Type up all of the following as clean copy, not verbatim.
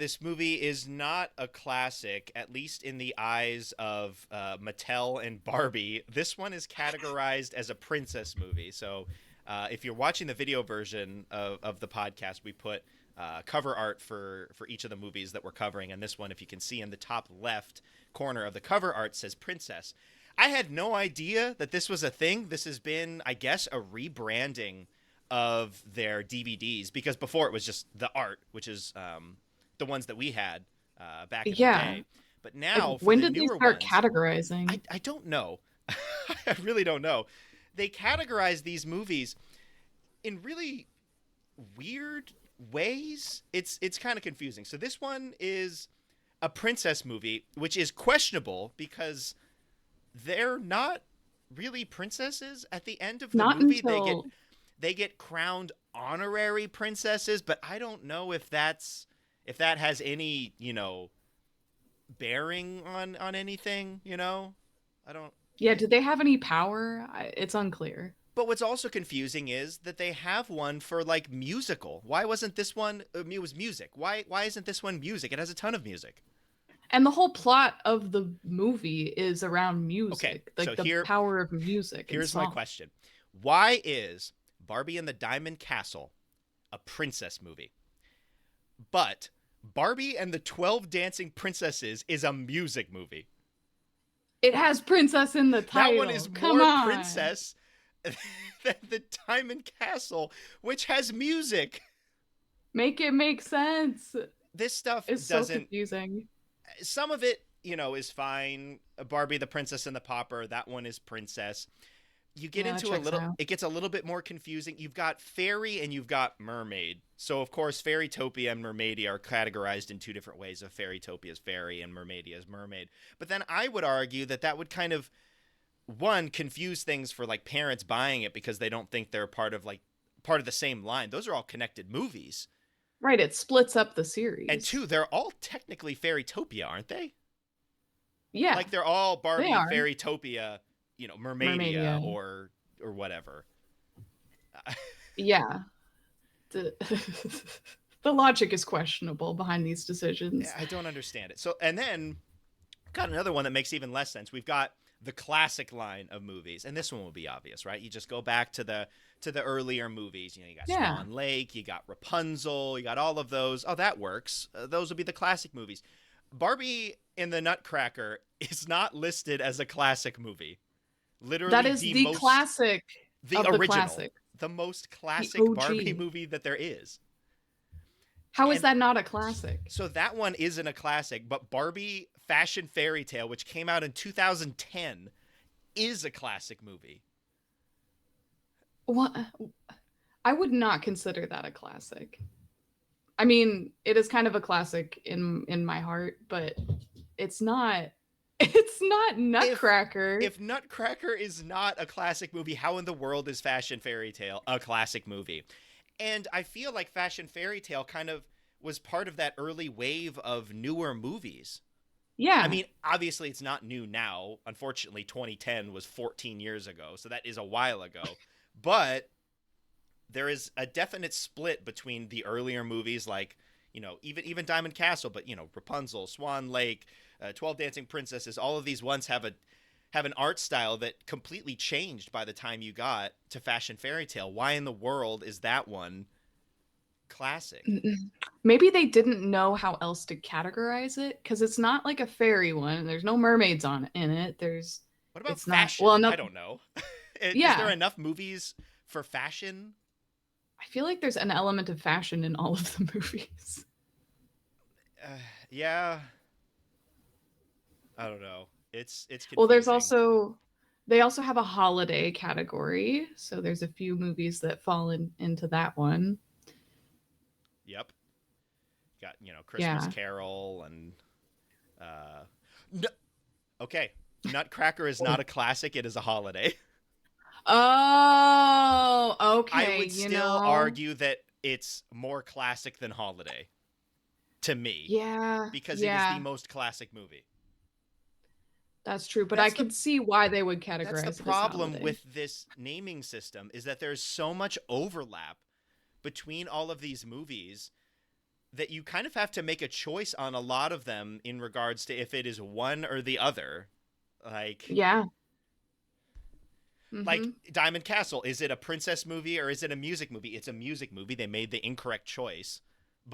This movie is not a classic, at least in the eyes of Mattel and Barbie. This one is categorized as a princess movie. So if you're watching the video version of the podcast, we put cover art for each of the movies that we're covering. And this one, if you can see in the top left corner of the cover art, says princess. I had no idea that this was a thing. This has been, I guess, a rebranding of their DVDs because before it was just the art, which is the ones that we had back in the Yeah. day. But Like, now for when the did they newer start ones, categorizing? I don't know. I really don't know. They categorize these movies in really weird ways. It's kind of confusing. So this one is a princess movie, which is questionable because they're not really princesses. At the end of the Not movie, until they get crowned honorary princesses, but I don't know if that has any, bearing on anything, I don't. yeah, did they have any power? It's unclear. But what's also confusing is that they have one for like musical. Why wasn't this one? It was music. Why isn't this one music? It has a ton of music. And the whole plot of the movie is around Okay, music, so like the power of music and here's my song. question: Why is Barbie and the Diamond Castle a princess movie, but Barbie and the 12 Dancing Princesses is a music movie? It has princess in the That one title. is Come more on. princess than the Diamond Castle, which has music. Make it make sense. This stuff It's so doesn't. confusing. Some of it, is fine. Barbie, the Princess and the Pauper, that one is princess. You get Yeah, that into a checks little, out. it gets a little bit more confusing. You've got fairy and you've got mermaid. So of course Fairytopia and Mermaidia are categorized in two different ways: of Fairytopia as fairy and Mermaidia as mermaid. But then I would argue that that would kind of, one, confuse things for like parents buying it because they don't think they're part of the same line. Those are all connected movies. Right, it splits up the And series. two, they're all technically Fairytopia, aren't they? Yeah, Like they're all they Barbie, are. Fairytopia, Mermaidia Mermaidia. or whatever. Yeah. The the logic is questionable behind these decisions. I don't understand it. So, and then got another one that makes even less sense. We've got the classic line of movies, and this one will be obvious, right? You just go back to the earlier movies. You got Yeah. Swan Lake, you got Rapunzel, you got all of those. Oh, that works. Those would be the classic movies. Barbie in the Nutcracker is not listed as a classic movie. That Literally is the classic the of the original, classic. the most The classic Barbie OG. movie that there is. How is And that not a classic? so that one isn't a classic, but Barbie Fashion Fairytale, which came out in 2010, is a classic movie. What? I would not consider that a classic. I mean, it is kind of a classic in my heart, but it's not it's not If Nutcracker. if Nutcracker is not a classic movie, how in the world is Fashion Fairytale a classic movie? And I feel like Fashion Fairytale kind of was part of that early wave of newer movies. I Yeah. mean, obviously it's not new now. Unfortunately, 2010 was 14 years ago, so that is a while ago. But there is a definite split between the earlier movies like, even Diamond Castle, but Rapunzel, Swan Lake, 12 Dancing Princesses, all of these ones have an art style that completely changed by the time you got to Fashion Fairy Tale. Why in the world is that one classic? Maybe they didn't know how else to categorize it because it's not like a fairy one. There's no mermaids on in it. There's What about it's not well fashion? enough. I don't know. Is there Yeah, enough movies for fashion? I feel like there's an element of fashion in all of the movies. Uh, yeah, I don't know. It's Well, there's confusing. also they also have a holiday category, so there's a few movies that fall into that one. Yep. Got, Christmas Yeah. Carol and uh no, okay. Nutcracker is not a classic, it is a holiday. Oh, I okay. would still argue that it's more classic than holiday to me Yeah, because it is the yeah, most classic movie. that's true. But I That's the could see why they would that's the categorize it as problem holiday. with this naming system is that there's so much overlap between all of these movies that you kind of have to make a choice on a lot of them in regards to if it is one or the other. Like Yeah. like Mhm. Diamond Castle, is it a princess movie or is it a music movie? It's a music movie. They made the incorrect choice.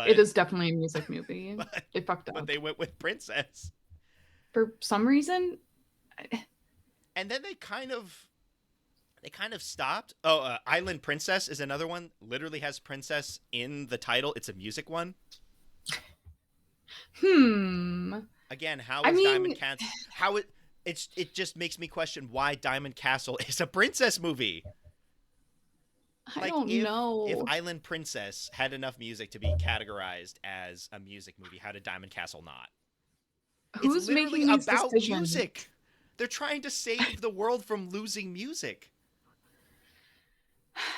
It But is definitely a music movie. but They fucked but up. they went with princess. For some reason, And then they kind of stopped. Oh, Island Princess is another one. Literally has princess in the title. It's a music one. hmm. Again, how I is mean, Diamond Cats? How it just makes me question why Diamond Castle is a princess movie. I Like don't if know. Island Princess had enough music to be categorized as a music movie, how did Diamond Castle not? It's Who's literally making these about decisions? music. They're trying to save the world from losing music.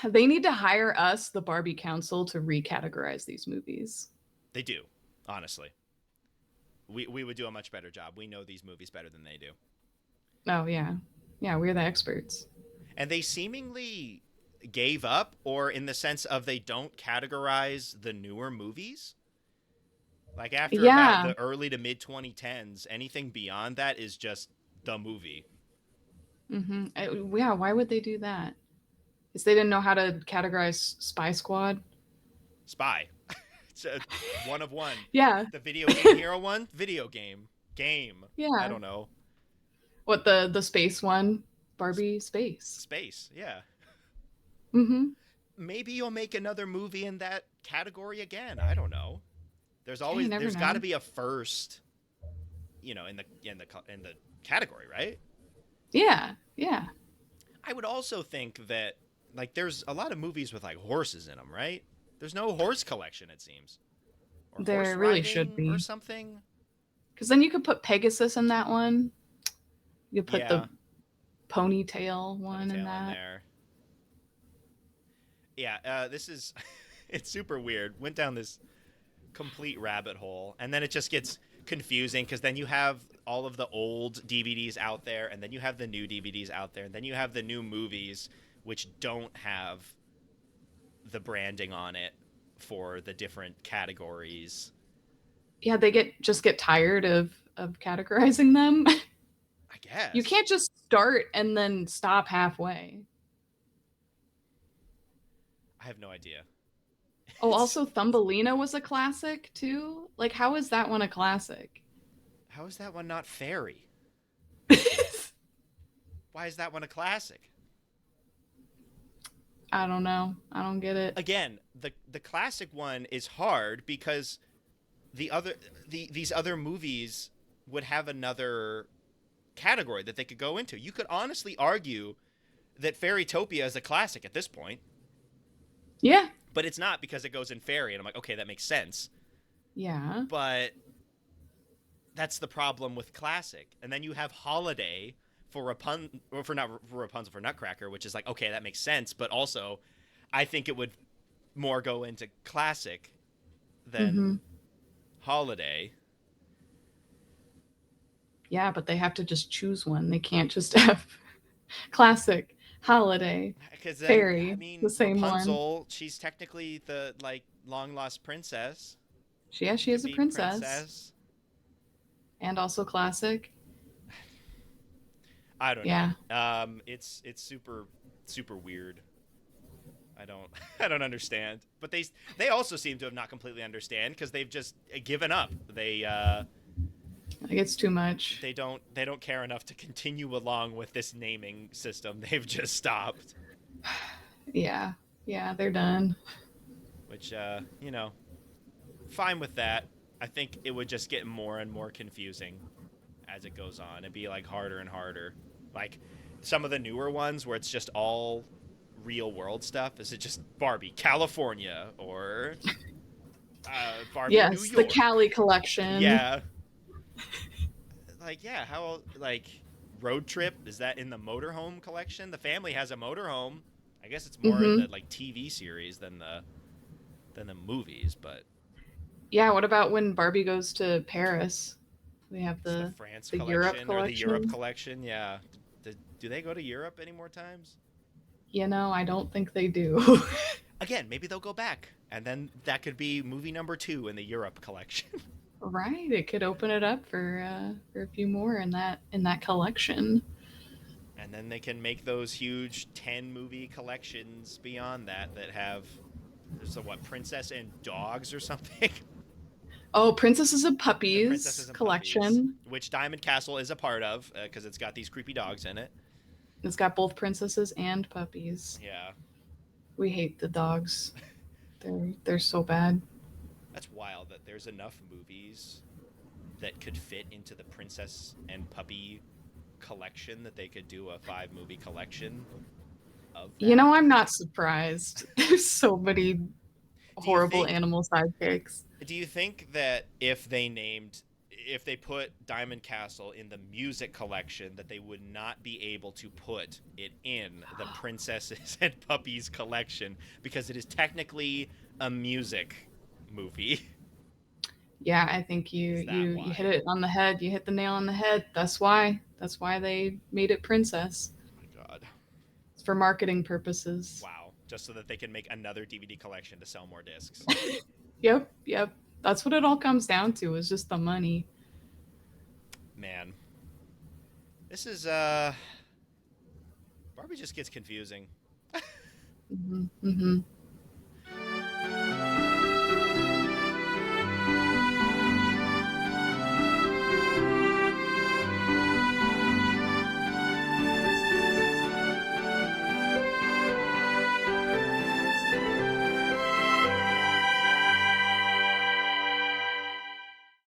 They need to hire us, the Barbie Council, to recategorize these movies. They do, honestly. We would do a much better job. We know these movies better than they do. Oh, yeah. Yeah, we're the experts. And they seemingly gave up, or in the sense of they don't categorize the newer movies. Like after about Yeah. the early to mid 2010s, anything beyond that is just the movie. Yeah, why would they do that? Is they didn't know how to categorize Spy Squad? Spy. It's a one of one. Yeah. The video game hero one, video game. Game. I Yeah. don't know. What, the space one? Barbie Space. Space. Yeah. Mhm. Maybe you'll make another movie in that category again. I don't know. Yeah, you never There's got to know. be a first, in the category, right? Yeah. Yeah. I would also think that like there's a lot of movies with like horses in them, right? There's no horse collection, it seems, or horse There really should riding or be. something. Cuz then you could put Pegasus in that one. You could put Yeah, the ponytail one in ponytail in that. there. Yeah, this is it's super weird. Went down this complete rabbit hole, and then it just gets confusing because then you have all of the old DVDs out there, and then you have the new DVDs out there, and then you have the new movies which don't have the branding on it for the different categories. Yeah, they get tired of categorizing them. I You guess. can't just start and then stop halfway. I have no idea. Oh, It's also Thumbelina was a classic too. Like, how is that one a classic? how is that one not fairy? I Why is that one a classic? don't know. I don't get it. Again, the classic one is hard because the other these other movies would have another category that they could go into. You could honestly argue that Fairytopia is a classic at this point, Yeah. but it's not because it goes in fairy, and I'm like, okay, that makes sense. Yeah. But that's the problem with classic. And then you have holiday for Rapunzel for Nutcracker, which is like, okay, that makes sense, but also I think it would more go into classic than Mhm. holiday. Yeah, but they have to just choose one. They can't just have classic, holiday, Because then, I fairy, the mean, same one. Rapunzel, she's technically the like long lost princess. She Could is a be princess princess. and also classic. I don't know. Yeah. It's super weird. I don't I don't understand. But they also seem to have not completely understand because they've just given up. Like it's too much. They don't care enough to continue along with this naming system. They've just stopped. Yeah. Yeah, they're done. Which fine with that. I think it would just get more and more confusing as it goes on and be like harder and harder. Like some of the newer ones where it's just all real world stuff. Is it just Barbie California or Barbie New Yes, the York? Cali collection. Yeah, like yeah, how like road trip is that in the motorhome collection? The family has a motorhome. I guess it's more in the Mhm. like TV series than the movies, but Yeah, what about when Barbie goes to Paris? We have it's the France the Europe collection or the Europe collection. collection. Yeah, do they go to Europe any more times? You know, I don't think they do. Again, maybe they'll go back And then that could be movie number 2 in the Europe collection. Right, it could open it up for a few more in that collection. And then they can make those huge 10 movie collections beyond that that have there's a what, Princess and Dogs or something. Oh, Princesses and The Princesses Puppies and Puppies, collection. which Diamond Castle is a part of because it's got these creepy dogs in it. It's got both princesses and puppies. Yeah, We hate the dogs. They're so bad. that's wild that there's enough movies that could fit into the Princess and Puppy collection that they could do a 5 movie collection of You that. know, I'm not surprised. There's so many Do you horrible think animal sidekicks. do you think that if they put Diamond Castle in the music collection that they would not be able to put it in the Princesses and Puppies collection because it is technically a music movie? Yeah, I think Is that you hit why? it on the head. You hit the nail on the head. That's why. That's why they made it princess. Oh my god. It's for marketing purposes. Wow. Just so that they can make another DVD collection to sell more discs. Yep, yep. That's what it all comes down to is just the money. Man, this is Barbie just gets confusing. Hmm hmm